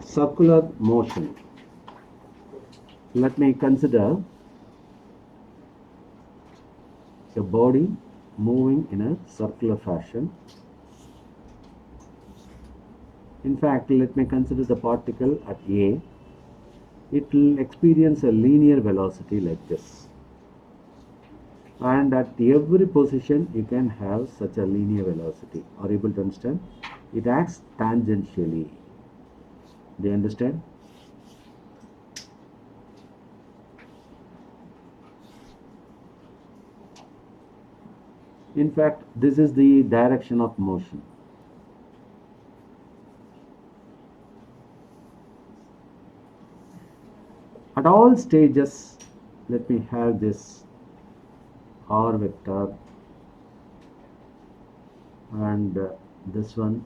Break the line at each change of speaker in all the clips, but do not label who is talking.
circular motion. Let me consider a body moving in a circular fashion. In fact, let me consider the particle at A. It will experience a linear velocity like this. And at every position, you can have such a linear velocity. Are you able to understand? It acts tangentially. Do you understand? In fact, this is the direction of motion. At all stages, let me have this r vector and this one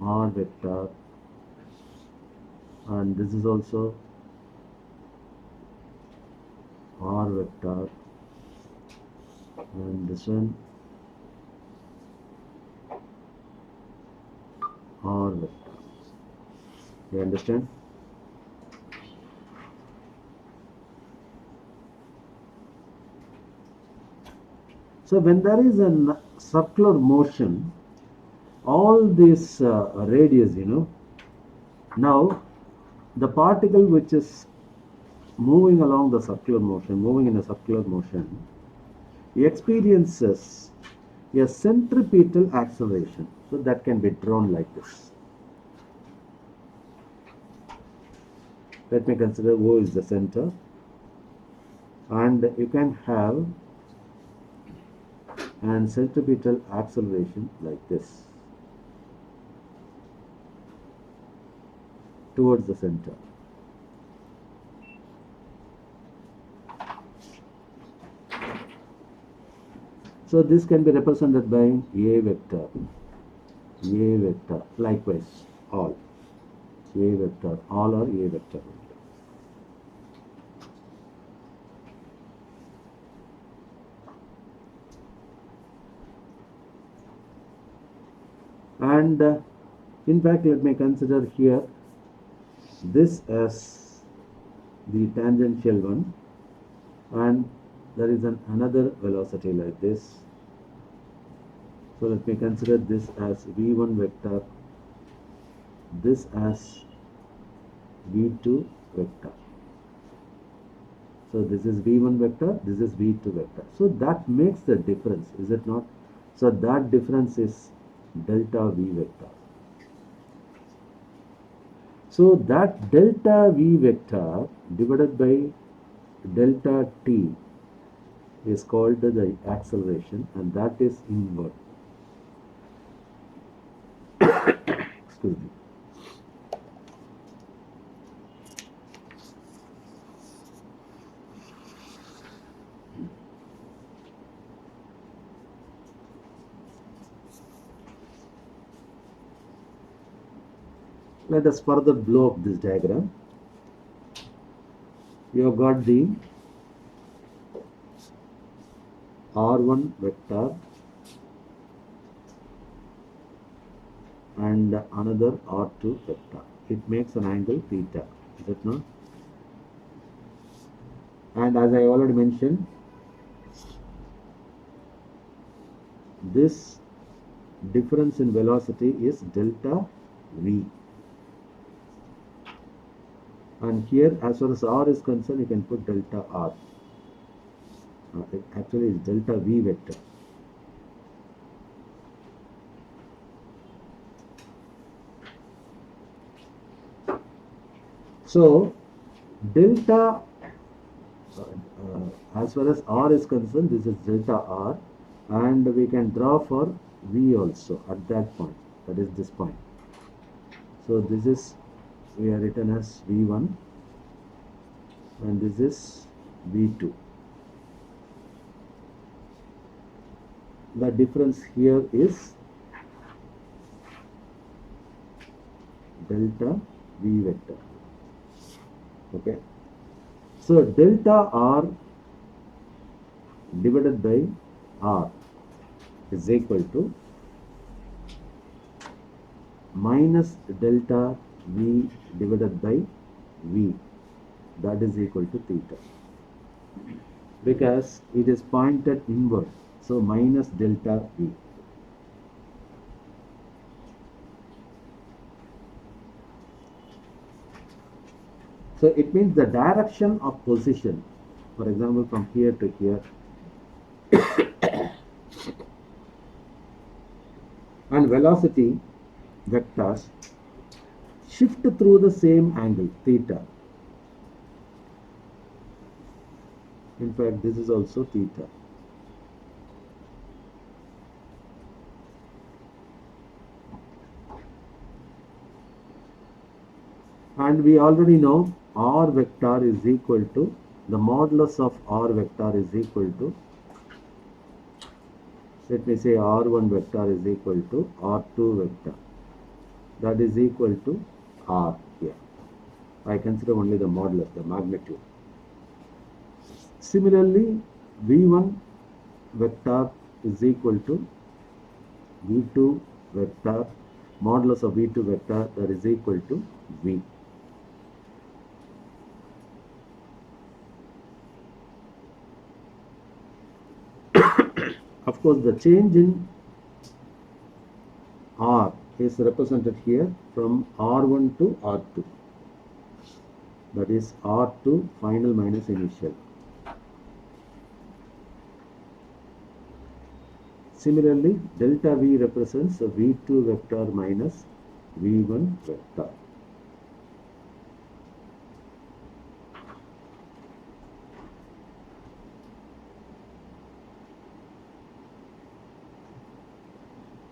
r vector, and this is also r vector, and this one r vector. You understand? So when there is a circular motion, all this radius, now the particle which is moving along the circular motion, moving in a circular motion, experiences a centripetal acceleration. So that can be drawn like this. Let me consider O is the center, and you can have an centripetal acceleration like this towards the center. So this can be represented by A vector, likewise all, A vector, all are A vector. And in fact, let me consider here this as the tangential one, and there is another velocity like this. So let me consider this as v1 vector, this as v2 vector. So this is v1 vector, this is v2 vector. So that makes the difference, is it not? So that difference is delta v vector. So that delta v vector divided by delta t is called the acceleration, and that is inward. Excuse me. Let us further blow up this diagram. You have got the r1 vector and another r2 vector. It makes an angle theta, is it not? And as I already mentioned, this difference in velocity is delta v. And here, as far as r is concerned, you can put delta r. It actually is delta v vector. So delta, as far as r is concerned, this is delta r, and we can draw for v also at that point, that is this point. So this is, we are written as v1, and this is v2. The difference here is delta v vector. Okay, so delta r divided by r is equal to minus delta V divided by V, that is equal to theta, because it is pointed inward, so minus delta V. So it means the direction of position, for example from here to here, and velocity vectors shift through the same angle theta. In fact, this is also theta. And we already know r vector is equal to, the modulus of r vector is equal to, let me say r1 vector is equal to r2 vector, that is equal to r here. I consider only the modulus, the magnitude. Similarly, v1 vector is equal to v2 vector, modulus of v2 vector, that is equal to v. Of course, the change in r is represented here from r1 to r2, that is r2 final minus initial. Similarly, delta V represents a V2 vector minus V1 vector.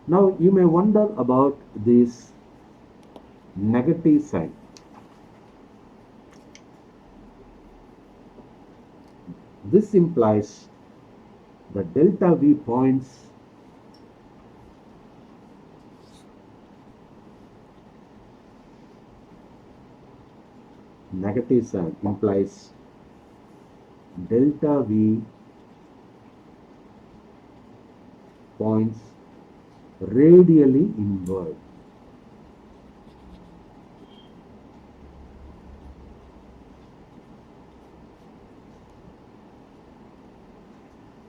Now you may wonder about this negative sign. This implies that delta V points negative sign implies delta V points radially inward.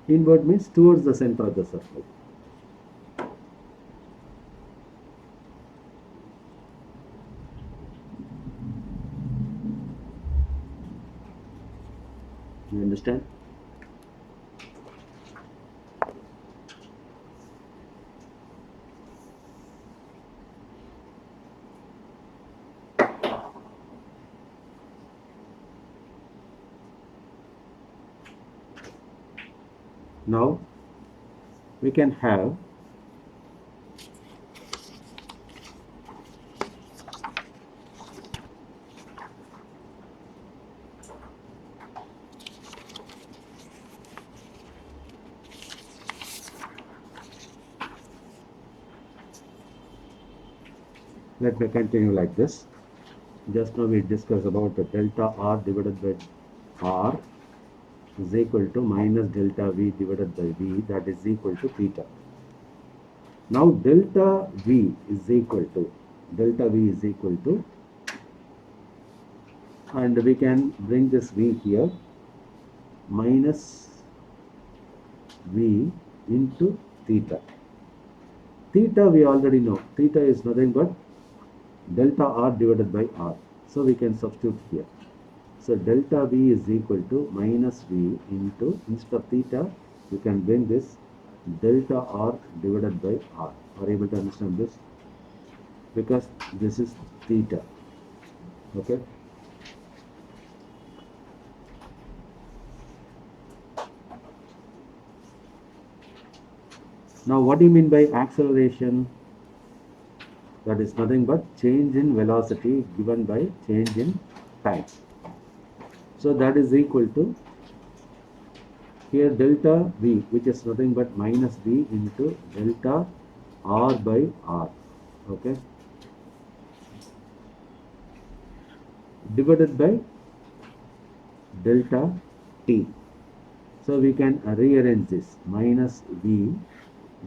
Inward means towards the center of the circle. You understand? Now we can have let me continue like this. Just now we discussed about the delta R divided by R is equal to minus delta V divided by V, that is equal to theta. Now delta V is equal to, and we can bring this V here, minus V into theta. Theta we already know, theta is nothing but delta R divided by R. So we can substitute here. So delta V is equal to minus V into, instead of theta, you can bring this delta R divided by R. Are you able to understand this? Because this is theta. Okay. Now what do you mean by acceleration? That is nothing but change in velocity given by change in time. So that is equal to, here delta V, which is nothing but minus V into delta R by R, okay, divided by delta T. So we can rearrange this, minus V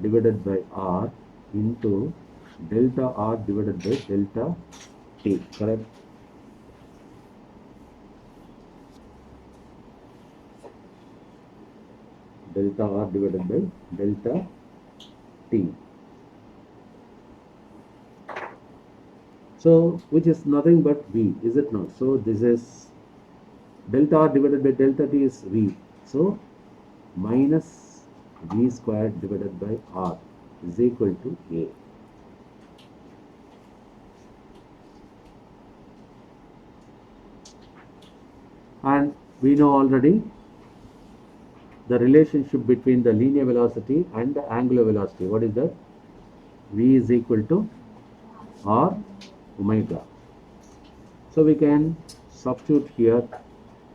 divided by R into delta r divided by delta t, correct? Delta r divided by delta t. So, which is nothing but v, is it not? So, this is delta r divided by delta t is v. So, minus v squared divided by r is equal to a. And we know already the relationship between the linear velocity and the angular velocity. What is that? V is equal to r omega. So we can substitute here.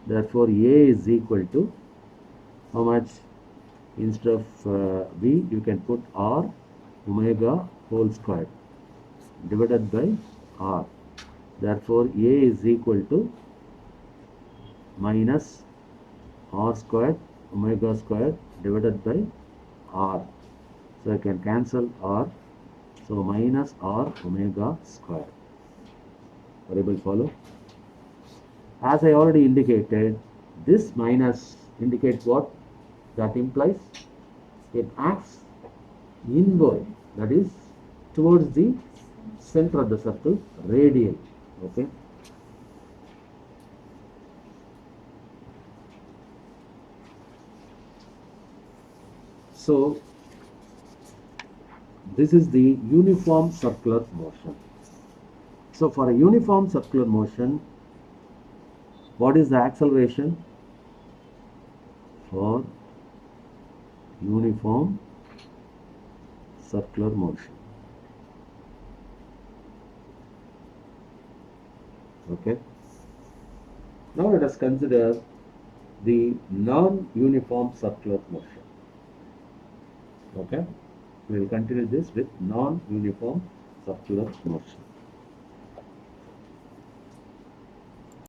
Therefore, A is equal to how much? Instead of V, you can put r omega whole square divided by r. Therefore, A is equal to minus r squared omega squared divided by r. So I can cancel r. So minus r omega squared. Are you able to follow? As I already indicated, this minus indicates what? That implies it acts inward, that is towards the center of the circle, radial. Okay. So this is the uniform circular motion. So for a uniform circular motion, what is the acceleration? For uniform circular motion. Okay. Now let us consider the non-uniform circular motion. Okay. We will continue this with non-uniform circular motion.